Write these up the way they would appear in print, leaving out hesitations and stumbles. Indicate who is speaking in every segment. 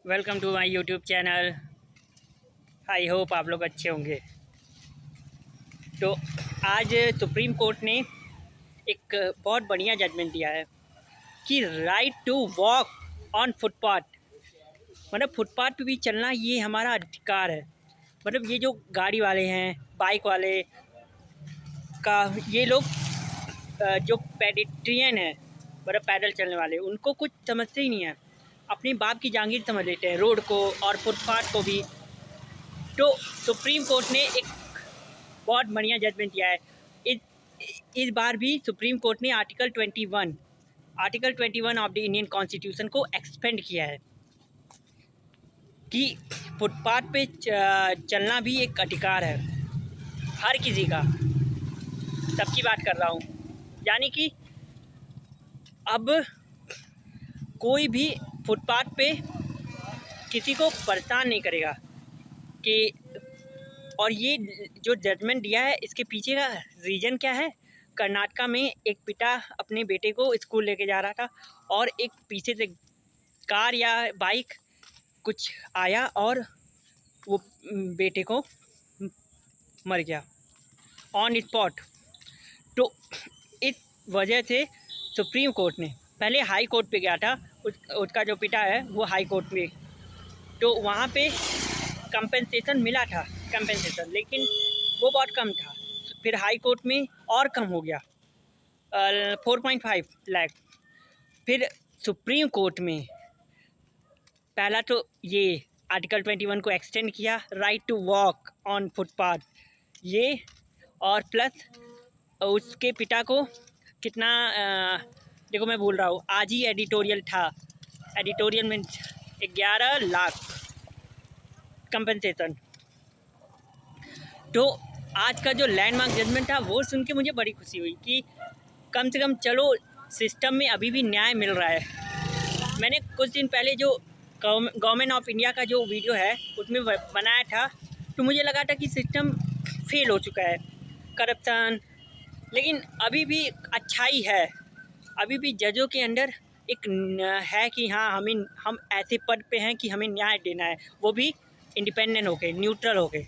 Speaker 1: Welcome to my YouTube channel. I hope आप लोग अच्छे होंगे। तो आज सुप्रीम कोर्ट ने एक बहुत बढ़िया जजमेंट दिया है कि right to walk on footpath, मतलब फुटपाथ पे भी चलना ये हमारा अधिकार है। मतलब ये जो गाड़ी वाले हैं, बाइक वाले का, ये लोग जो पेडिट्रियन है, मतलब पैदल चलने वाले, उनको कुछ समझते ही नहीं है। अपनी बाप की जागीर समझ लेते हैं रोड को और फुटपाथ को भी। तो सुप्रीम कोर्ट ने एक बहुत बढ़िया जजमेंट दिया है। इस बार भी सुप्रीम कोर्ट ने article 21 of the Indian constitution को एक्सपेंड किया है कि फुटपाथ पे चलना भी एक अधिकार है हर किसी का। सबकी बात कर रहा हूँ, यानी कि अब कोई भी फुटपाथ पे किसी को परेशान नहीं करेगा कि। और ये जो जजमेंट दिया है, इसके पीछे का रीज़न क्या है? कर्नाटका में एक पिता अपने बेटे को स्कूल लेके जा रहा था और एक पीछे से कार या बाइक कुछ आया और वो बेटे को मर गया ऑन स्पॉट। तो इस वजह से सुप्रीम कोर्ट ने, पहले हाई कोर्ट पे गया था, उसका जो पिता है वो हाई कोर्ट में, तो वहाँ पे कंपेंसेशन मिला था लेकिन वो बहुत कम था। फिर हाई कोर्ट में और कम हो गया 4.5 लाख। फिर सुप्रीम कोर्ट में पहला तो ये आर्टिकल 21 को एक्सटेंड किया, right to walk on footpath ये, और प्लस उसके पिता को कितना देखो मैं भूल रहा हूँ, आज ही एडिटोरियल था, एडिटोरियल में 11 लाख कंपनसेशन। तो आज का जो लैंडमार्क जजमेंट था वो सुन के मुझे बड़ी खुशी हुई कि कम से कम चलो सिस्टम में अभी भी न्याय मिल रहा है। मैंने कुछ दिन पहले जो गवर्नमेंट ऑफ इंडिया का जो वीडियो है उसमें बनाया था, तो मुझे लगा था कि सिस्टम फेल हो चुका है, करप्शन, लेकिन अभी भी अच्छाई है। अभी भी जजों के अंदर एक है कि हाँ हम ऐसे पद पे हैं कि हमें न्याय देना है, वो भी इंडिपेंडेंट होके, न्यूट्रल होके,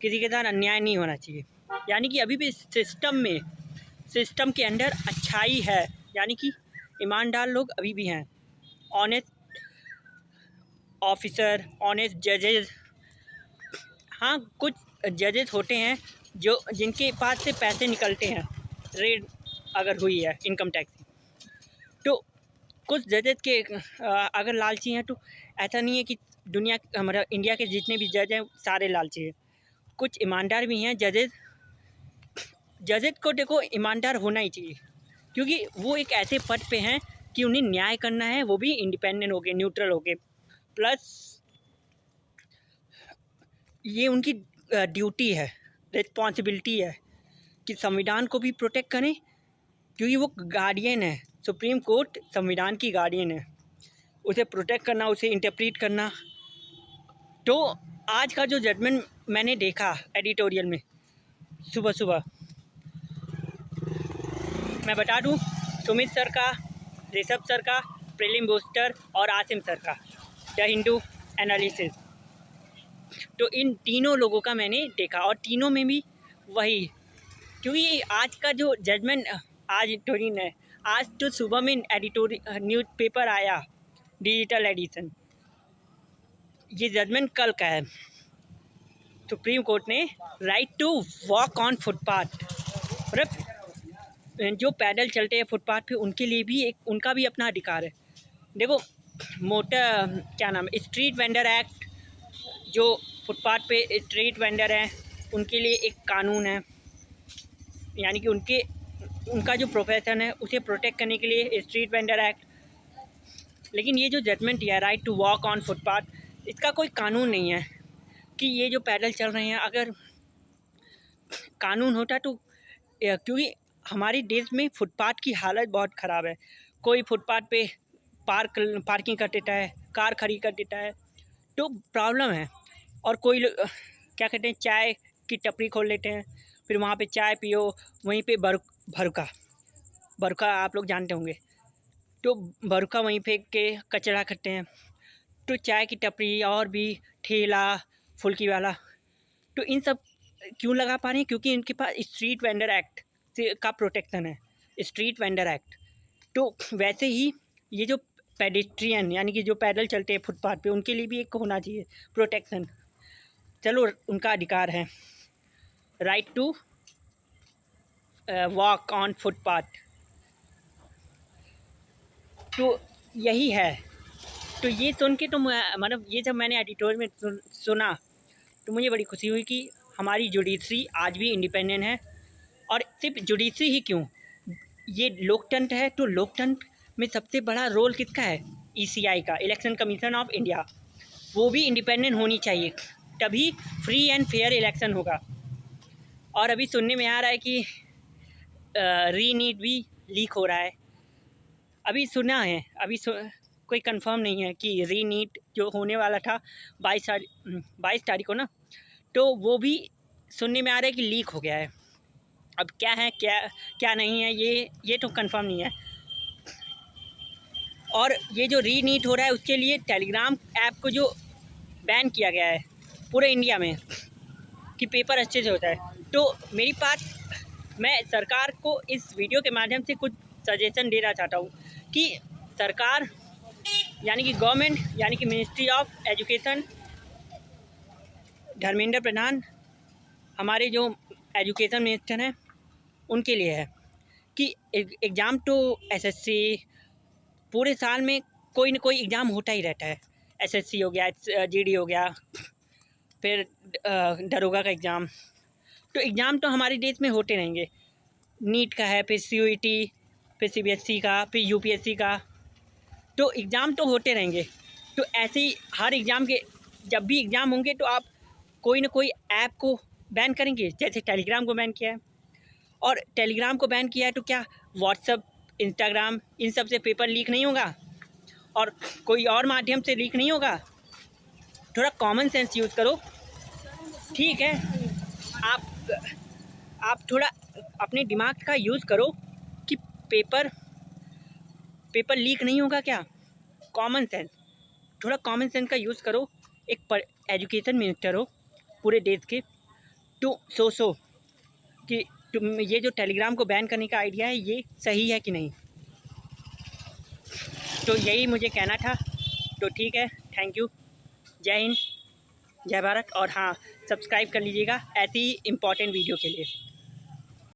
Speaker 1: किसी के साथ अन्याय नहीं होना चाहिए। यानी कि अभी भी सिस्टम के अंदर अच्छाई है, यानी कि ईमानदार लोग अभी भी हैं, ऑनेस्ट ऑफिसर, ऑनेस्ट जजेस। हाँ, कुछ जजेस होते हैं जो जिनके पास से पैसे निकलते हैं, रेड अगर हुई है इनकम टैक्स की, तो कुछ जजेस के अगर लालची हैं, तो ऐसा नहीं है कि दुनिया हमारा इंडिया के जितने भी जज हैं सारे लालची हैं। कुछ ईमानदार भी हैं जजेस को देखो ईमानदार होना ही चाहिए, क्योंकि वो एक ऐसे पद पे हैं कि उन्हें न्याय करना है, वो भी इंडिपेंडेंट होके, न्यूट्रल होके। प्लस ये उनकी ड्यूटी है, रिस्पॉन्सिबिलिटी है कि संविधान को भी प्रोटेक्ट करें, क्योंकि वो गार्डियन है। सुप्रीम कोर्ट संविधान की गार्डियन है, उसे प्रोटेक्ट करना, उसे इंटरप्रेट करना। तो आज का जो जजमेंट मैंने देखा एडिटोरियल में सुबह सुबह, मैं बता दूं, सुमित सर का, ऋषभ सर का, प्रीलिम बूस्टर और आसिम सर का द हिंदू एनालिसिस, तो इन तीनों लोगों का मैंने देखा और तीनों में भी वही, क्योंकि आज का जो जजमेंट आज थोड़ी न, आज तो सुबह में एडिटोरियल न्यूज़पेपर आया, डिजिटल एडिशन, ये जजमेंट कल का है। सुप्रीम कोर्ट ने right to walk on footpath, मतलब जो पैदल चलते हैं फुटपाथ पे, उनके लिए भी एक, उनका भी अपना अधिकार है। देखो क्या नाम है, स्ट्रीट वेंडर एक्ट, जो फुटपाथ पे स्ट्रीट वेंडर हैं उनके लिए एक कानून है, यानी कि उनका जो प्रोफेशन है उसे प्रोटेक्ट करने के लिए स्ट्रीट वेंडर एक्ट। लेकिन ये जो जजमेंट दिया, right to walk on footpath, इसका कोई कानून नहीं है कि ये जो पैदल चल रहे हैं, अगर कानून होता तो, क्योंकि हमारे देश में फुटपाथ की हालत बहुत ख़राब है। कोई फुटपाथ पे पार्किंग कर देता है, कार खड़ी कर देता है, तो प्रॉब्लम है। और कोई क्या कहते हैं, चाय की टपरी खोल लेते हैं, फिर वहाँ पे चाय पियो, वहीं पे बरका आप लोग जानते होंगे, तो बरका वहीं फेंक के कचरा करते हैं। तो चाय की टपरी और भी ठेला फुल्की वाला, तो इन सब क्यों लगा पा रहे हैं? क्योंकि इनके पास स्ट्रीट वेंडर एक्ट से का प्रोटेक्शन है, स्ट्रीट वेंडर एक्ट। तो वैसे ही ये जो पेडेस्ट्रियन यानी कि जो पैदल चलते हैं फुटपाथ पे, उनके लिए भी एक होना चाहिए प्रोटेक्शन। चलो, उनका अधिकार है, right to walk on footpath. तो यही है। तो ये सुन के तो मतलब ये जब मैंने एडिटोरियल में सुना तो मुझे बड़ी खुशी हुई कि हमारी जुडिशरी आज भी इंडिपेंडेंट है। और सिर्फ जुडिशरी ही क्यों, ये लोकतंत्र है, तो लोकतंत्र में सबसे बड़ा रोल किसका है? ECI का, इलेक्शन कमीशन ऑफ इंडिया। वो भी इंडिपेंडेंट होनी चाहिए, तभी फ्री एंड फेयर इलेक्शन होगा। और अभी सुनने में आ रहा है कि रीनीट भी लीक हो रहा है। अभी सुना है, कोई कंफर्म नहीं है कि रीनीट जो होने वाला था 22 तारीख को ना, तो वो भी सुनने में आ रहा है कि लीक हो गया है। अब क्या है क्या नहीं है, ये तो कंफर्म नहीं है। और ये जो रीनीट हो रहा है उसके लिए टेलीग्राम ऐप को जो बैन किया गया है पूरे इंडिया में कि पेपर अच्छे से होता है। तो मेरी बात, मैं सरकार को इस वीडियो के माध्यम से कुछ सजेशन देना चाहता हूँ कि सरकार यानी कि गवर्नमेंट यानी कि ministry of education, Dharmendra Pradhan हमारे जो एजुकेशन मिनिस्टर हैं उनके लिए है कि एग्ज़ाम तो SSC पूरे साल में कोई न कोई एग्ज़ाम होता ही रहता है। SSC हो गया, GD हो गया, फिर दरोगा का एग्ज़ाम। तो एग्ज़ाम तो हमारे देश में होते रहेंगे। नीट का है, फिर CUET, फिर CBSE का, फिर UPSC का, तो एग्ज़ाम तो होते रहेंगे। तो ऐसे ही हर एग्ज़ाम के जब भी एग्ज़ाम होंगे तो आप कोई ना कोई ऐप को बैन करेंगे, जैसे टेलीग्राम को बैन किया है। और टेलीग्राम को बैन किया है तो क्या व्हाट्सअप, इंस्टाग्राम, इन सब से पेपर लीक नहीं होगा और कोई और माध्यम से लीक नहीं होगा? थोड़ा कॉमन सेंस यूज़ करो, ठीक है? आप थोड़ा अपने दिमाग का यूज़ करो कि पेपर लीक नहीं होगा क्या? कॉमन सेंस, थोड़ा कॉमन सेंस का यूज़ करो। एक एजुकेशन मिनिस्टर हो पूरे देश के, तो सोचो कि तुम ये जो टेलीग्राम को बैन करने का आइडिया है ये सही है कि नहीं। तो यही मुझे कहना था। तो ठीक है, थैंक यू, जय हिंद, जय भारत। और हाँ, सब्सक्राइब कर लीजिएगा ऐसी ही इम्पोर्टेंट वीडियो के लिए।